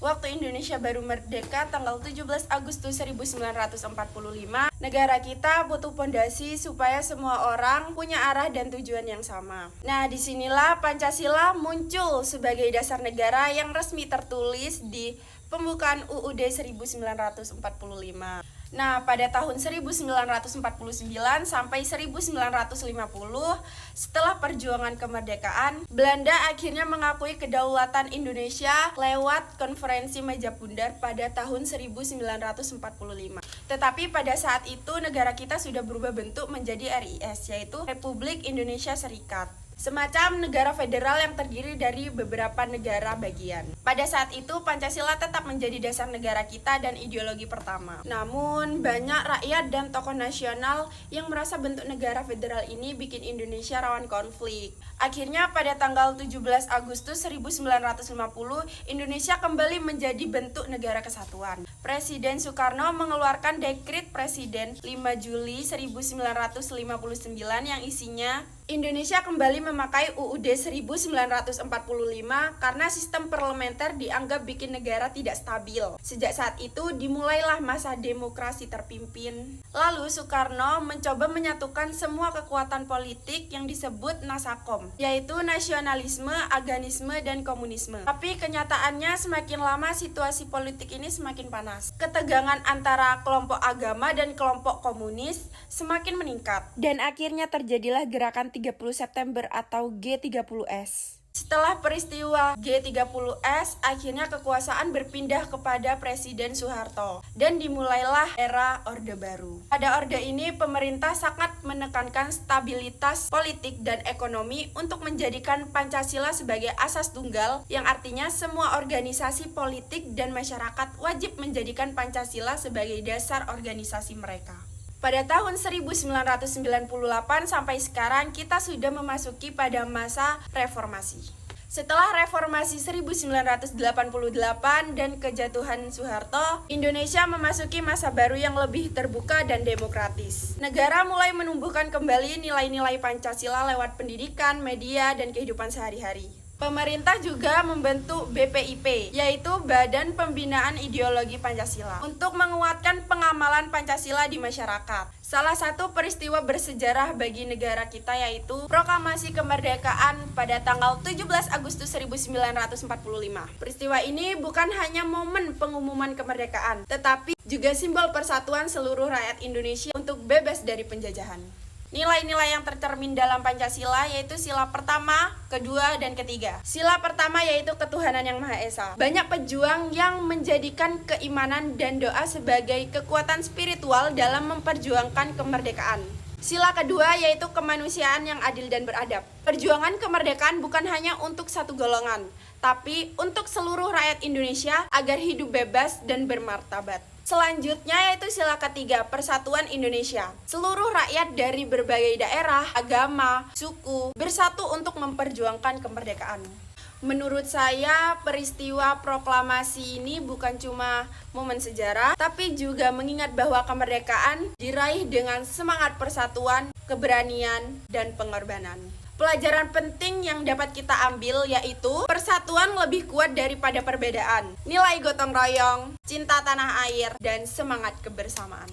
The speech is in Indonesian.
waktu Indonesia baru merdeka tanggal 17 Agustus 1945, negara kita butuh pondasi supaya semua orang punya arah dan tujuan yang sama. Nah, disinilah Pancasila muncul sebagai dasar negara yang resmi tertulis di pembukaan UUD 1945. Nah, pada tahun 1949 sampai 1950, setelah perjuangan kemerdekaan, Belanda akhirnya mengakui kedaulatan Indonesia lewat konferensi meja bundar pada tahun 1945. Tetapi pada saat itu negara kita sudah berubah bentuk menjadi RIS, yaitu Republik Indonesia Serikat. Semacam negara federal yang terdiri dari beberapa negara bagian. Pada saat itu Pancasila tetap menjadi dasar negara kita dan ideologi pertama. Namun banyak rakyat dan tokoh nasional yang merasa bentuk negara federal ini bikin Indonesia rawan konflik. Akhirnya pada tanggal 17 Agustus 1950 Indonesia kembali menjadi bentuk negara kesatuan. Presiden Soekarno mengeluarkan Dekret Presiden 5 Juli 1959 yang isinya Indonesia kembali memakai UUD 1945 karena sistem parlementer dianggap bikin negara tidak stabil. Sejak saat itu dimulailah masa demokrasi terpimpin. Lalu Soekarno mencoba menyatukan semua kekuatan politik yang disebut Nasakom, yaitu nasionalisme, aganisme, dan komunisme. Tapi kenyataannya semakin lama situasi politik ini semakin panas. Ketegangan antara kelompok agama dan kelompok komunis semakin meningkat. Dan akhirnya terjadilah gerakan 30 September atau G30S. Setelah peristiwa G30S, akhirnya kekuasaan berpindah kepada Presiden Soeharto dan dimulailah era Orde Baru. Pada Orde ini, pemerintah sangat menekankan stabilitas politik dan ekonomi untuk menjadikan Pancasila sebagai asas tunggal, yang artinya semua organisasi politik dan masyarakat wajib menjadikan Pancasila sebagai dasar organisasi mereka. Pada tahun 1998 sampai sekarang kita sudah memasuki pada masa reformasi. Setelah reformasi 1988 dan kejatuhan Soeharto, Indonesia memasuki masa baru yang lebih terbuka dan demokratis. Negara mulai menumbuhkan kembali nilai-nilai Pancasila lewat pendidikan, media, dan kehidupan sehari-hari. Pemerintah juga membentuk BPIP, yaitu Badan Pembinaan Ideologi Pancasila, untuk menguatkan pengamalan Pancasila di masyarakat. Salah satu peristiwa bersejarah bagi negara kita yaitu Proklamasi Kemerdekaan pada tanggal 17 Agustus 1945. Peristiwa ini bukan hanya momen pengumuman kemerdekaan, tetapi juga simbol persatuan seluruh rakyat Indonesia untuk bebas dari penjajahan. Nilai-nilai yang tercermin dalam Pancasila yaitu sila pertama, kedua, dan ketiga. Sila pertama yaitu ketuhanan yang Maha Esa. Banyak pejuang yang menjadikan keimanan dan doa sebagai kekuatan spiritual dalam memperjuangkan kemerdekaan. Sila kedua yaitu kemanusiaan yang adil dan beradab. Perjuangan kemerdekaan bukan hanya untuk satu golongan, tapi untuk seluruh rakyat Indonesia agar hidup bebas dan bermartabat. Selanjutnya yaitu sila ketiga, persatuan Indonesia. Seluruh rakyat dari berbagai daerah, agama, suku bersatu untuk memperjuangkan kemerdekaan. Menurut saya, peristiwa proklamasi ini bukan cuma momen sejarah, tapi juga mengingat bahwa kemerdekaan diraih dengan semangat persatuan, keberanian, dan pengorbanan. Pelajaran penting yang dapat kita ambil yaitu persatuan lebih kuat daripada perbedaan, nilai gotong royong, cinta tanah air, dan semangat kebersamaan.